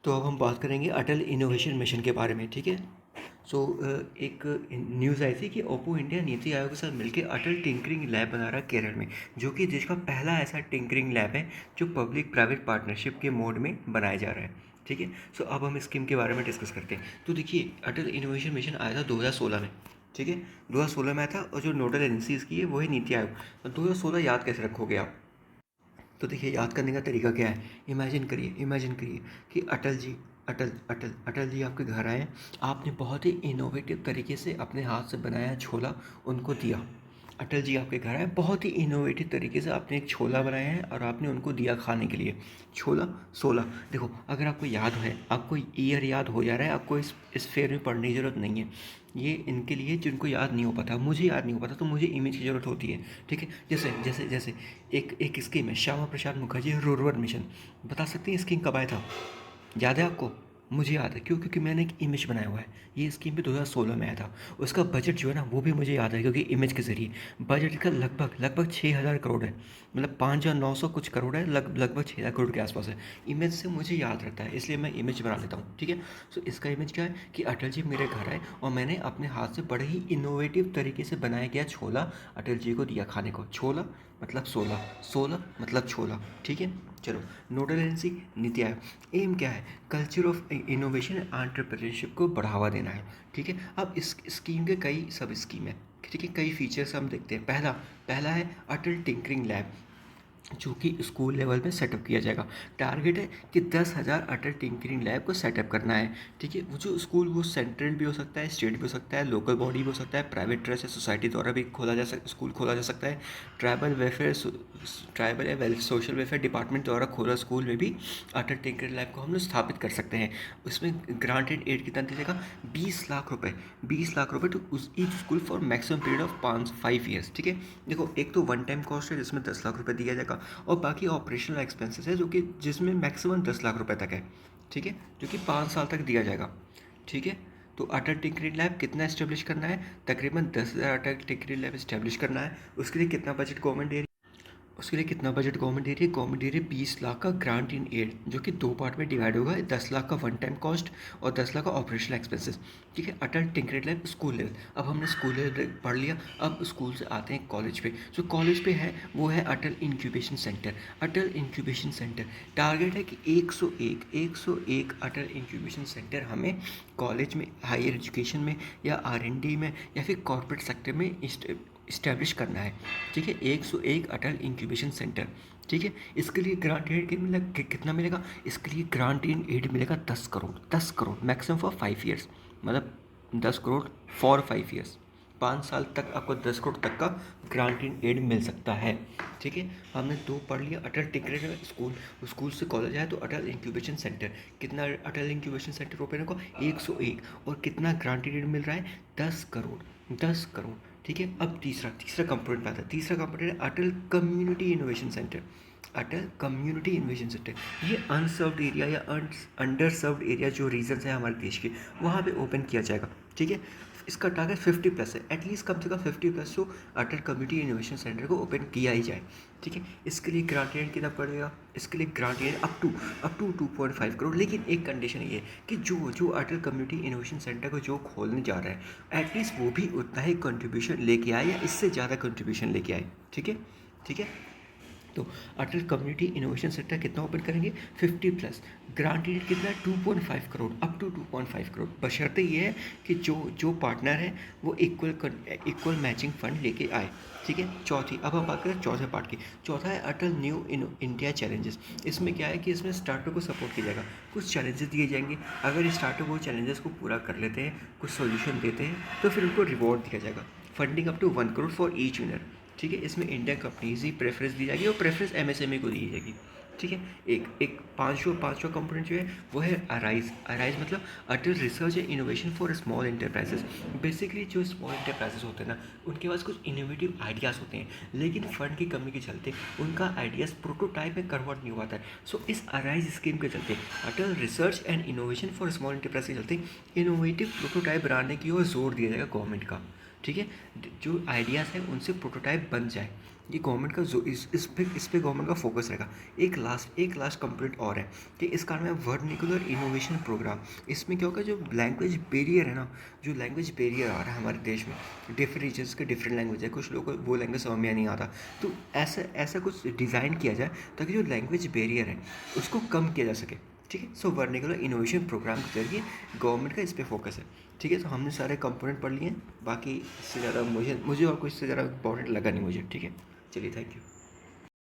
तो अब हम बात करेंगे अटल इनोवेशन मिशन के बारे में, ठीक है। सो एक न्यूज़ आई थी कि ओप्पो इंडिया नीति आयोग के साथ मिलकर अटल टिंकरिंग लैब बना रहा है केरल में, जो कि देश का पहला ऐसा टिंकरिंग लैब है जो पब्लिक प्राइवेट पार्टनरशिप के मोड में बनाया जा रहा है, ठीक है। सो अब हम स्कीम के बारे में डिस्कस करते हैं। तो देखिए, अटल इनोवेशन मिशन आया था 2016 में, ठीक है। 2016 में आया था और जो नोडल एजेंसी इसकी है वो है नीति आयोग। तो 2016 याद कैसे रखोगे आप? तो देखिए, याद करने का तरीका क्या है। इमेजिन करिए कि अटल जी आपके घर आए। आपने बहुत ही इनोवेटिव तरीके से अपने हाथ से बनाया छोला उनको दिया। अटल जी आपके घर आए, बहुत ही इनोवेटिव तरीके से आपने एक छोला बनाया है और आपने उनको दिया खाने के लिए। छोला 16। देखो, अगर आपको याद है, आपको ईयर याद हो जा रहा है, आपको इस फेयर में पढ़ने की ज़रूरत नहीं है। ये इनके लिए जिनको याद नहीं हो पाता, मुझे याद नहीं हो पाता, तो मुझे इमेज की ज़रूरत होती है, ठीक है। जैसे जैसे जैसे एक स्कीम है, श्यामा प्रसाद मुखर्जी रूरल मिशन। बता सकते हैं स्कीम कब आया था? याद है आपको? मुझे याद है, क्यों? क्योंकि मैंने एक इमेज बनाया हुआ है। ये स्कीम भी 2016 में आया था। उसका बजट जो है ना, वो भी मुझे याद है, क्योंकि इमेज के ज़रिए बजट का लगभग लगभग 6,000 करोड़ है। मतलब 5,900 कुछ करोड़ है, लगभग 6,000 करोड़ के आसपास है। इमेज से मुझे याद रहता है, इसलिए मैं इमेज बना लेता हूँ, ठीक है। सो इसका इमेज क्या है कि अटल जी मेरे घर आए और मैंने अपने हाथ से बड़े ही इनोवेटिव तरीके से बनाया गया छोला अटल जी को दिया खाने को। छोला मतलब 16, 16 मतलब छोला, ठीक है। चलो, nodal agency NITI Aayog. M क्या है? Culture of innovation and entrepreneurship को बढ़ावा देना है, ठीक है। अब इस स्कीम के कई सब स्कीम है, ठीक है। कई फीचर्स हम देखते हैं। पहला पहला है अटल टिंकरिंग लैब, जो कि स्कूल लेवल में सेटअप किया जाएगा। टारगेट है कि 10,000 अटल टिंकरिंग लैब को सेटअप करना है, ठीक है। वो जो स्कूल, वो सेंट्रल भी हो सकता है, स्टेट भी हो सकता है, लोकल बॉडी भी हो सकता है, प्राइवेट ट्रस्ट या सोसाइटी द्वारा भी खोला जा सकता, स्कूल खोला जा सकता है। ट्राइबल या सोशल वेलफेयर डिपार्टमेंट द्वारा खोला स्कूल में भी अटल टिंकरिंग लैब को हम लोग स्थापित कर सकते हैं। उसमें ग्रांटेड एड कितना दीजिएगा? 20 लाख रुपए। 20 लाख रुपए टू उस each school for maximum period of 5 years, ठीक है। देखो, एक तो वन टाइम कॉस्ट है जिसमें 10 लाख रुपए दिया जाएगा, और बाकी ऑपरेशनल एक्सपेंसेस है जो कि जिसमें मैक्सिमम 10 लाख रुपए तक है, ठीक है, जो कि 5 साल तक दिया जाएगा, ठीक है। तो अटल टिंकरिंग लैब कितना इस्टेब्लिश करना है? तकरीबन 10,000 अटल टिंकरिंग लैब इस्टेब्लिश करना है। उसके लिए कितना बजट गवर्नमेंट दे रही है? उसके लिए कितना बजट गवर्नमेंट दे रही है? गवर्नमेंट दे रही है 20 लाख का ग्रांट इन एड, जो कि 2 पार्ट में डिवाइड होगा। 10 लाख का वन टाइम कॉस्ट और 10 लाख का ऑपरेशनल एक्सपेंसेस, ठीक है। अटल टिंकरिंग लैब स्कूल लेवल। अब हमने स्कूल लेवल पढ़ लिया, अब स्कूल से आते हैं कॉलेज पे। जो कॉलेज पे है वो है अटल इंक्यूबेशन सेंटर। अटल इंक्यूबेशन सेंटर टारगेट है कि 101 अटल इंक्यूबेशन सेंटर हमें कॉलेज में, हायर एजुकेशन में, या R&D में, या फिर कॉर्पोरेट सेक्टर में इस्टेब्लिश करना है, ठीक है। 101 अटल इंक्यूबेशन सेंटर, ठीक है। इसके लिए ग्रांट एड कितना मिलेगा? इसके लिए ग्रांट इन एड मिलेगा 10 crore. 10 crore maximum for 5 years, मतलब 10 करोड़ फॉर 5 ईयर्स। 5 साल तक आपको 10 करोड़ तक का ग्रांट इन एड मिल सकता है, ठीक है। हमने 2 पढ़ लिया। अटल टिंकरिंग स्कूल, स्कूल से कॉलेज आया तो अटल इंक्यूबेशन सेंटर। कितना अटल इंक्यूबेशन सेंटर ओपन होगा? 101। और कितना ग्रांट इन एड मिल रहा है? 10 करोड़। 10 करोड़, ठीक है। अब तीसरा तीसरा कंपोनेंट आता है। तीसरा कंपोनेंट है अटल कम्युनिटी इनोवेशन सेंटर। अटल कम्युनिटी इनोवेशन सेंटर ये अनसर्व्ड एरिया या अंडर सर्व्ड एरिया जो रीजन्स है हमारे देश के, वहाँ पे ओपन किया जाएगा, ठीक है। इसका टारगेट 50+ है, एटलीस्ट कम से कम 50+ तो अटल कम्युनिटी इनोवेशन सेंटर को ओपन किया ही जाए, ठीक है। इसके लिए ग्रांटेड कितना पड़ेगा? इसके लिए ग्रांटेड अप टू 2.5 करोड़। लेकिन एक कंडीशन ये है कि जो अटल कम्युनिटी इनोवेशन सेंटर को जो खोलने जा रहा है, एटलीस्ट वो भी उतना ही कंट्रीब्यूशन लेके आए या इससे ज़्यादा कंट्रीब्यूशन लेके आए, ठीक है, ठीक है। तो अटल कम्युनिटी इनोवेशन सेंटर कितना ओपन करेंगे? 50+। ग्रांटेड कितना? 2.5 करोड़, अप टू 2.5 करोड़। बशर्ते ये है कि जो जो पार्टनर है वो इक्वल मैचिंग फंड लेके आए, ठीक है। चौथी, अब हम बात करें चौथे पार्ट की। चौथा है अटल न्यू इंडिया चैलेंजेस। इसमें क्या है कि इसमें स्टार्टअप को सपोर्ट किया जाएगा। कुछ चैलेंजेस दिए जाएंगे, अगर स्टार्टअप वो चैलेंजेस को पूरा कर लेते हैं, कुछ सोल्यूशन देते हैं, तो फिर उनको रिवॉर्ड दिया जाएगा। Funding up to 1 crore for each winner, ठीक है। इसमें इंडियन कंपनीज ही प्रेफरेंस दी जाएगी और प्रेफरेंस MSME को दी जाएगी, ठीक है। एक पाँचवा कंपोनेंट जो है वो है अराइज। अराइज मतलब Atal research and innovation for small enterprises. Basically जो स्मॉल एंटरप्राइजेस होते हैं ना, उनके पास कुछ इनोवेटिव आइडियाज़ होते हैं, लेकिन फंड की कमी के चलते उनका आइडियाज़ प्रोटोटाइप में कन्वर्ट नहीं हुआ था। सो इस अराइज स्कीम के चलते, Atal research and innovation for small enterprise के चलते इनोवेटिव प्रोटोटाइप बनाने की ओर जोर दिया जाएगा गवर्नमेंट का, ठीक है, जो आइडियाज़ हैं उनसे प्रोटोटाइप बन जाए। ये गवर्नमेंट का जो इस पे गवर्नमेंट का फोकस रहेगा। एक लास्ट कंपोनेंट और है कि इस कारण में वर्निकुलर इनोवेशन प्रोग्राम। इसमें क्या होगा, जो लैंग्वेज बैरियर है ना, जो लैंग्वेज बैरियर आ रहा है हमारे देश में, डिफरेंट रीजन्स के डिफरेंट लैंग्वेज है, कुछ लोगों को वो लैंग्वेज समझ में नहीं आता, तो ऐसा ऐसा कुछ डिज़ाइन किया जाए ताकि जो लैंग्वेज बैरियर है उसको कम किया जा सके। ठीक है, सो वर्निकुलर इनोवेशन प्रोग्राम के जरिए गवर्नमेंट का इस पर फोकस है। ठीक है, तो हमने सारे कंपोनेंट पढ़ लिए हैं, बाकी इससे ज़्यादा मुझे मुझे और कुछ इससे ज़्यादा इंपॉर्टेंट लगा नहीं मुझे। ठीक है, चलिए, थैंक यू।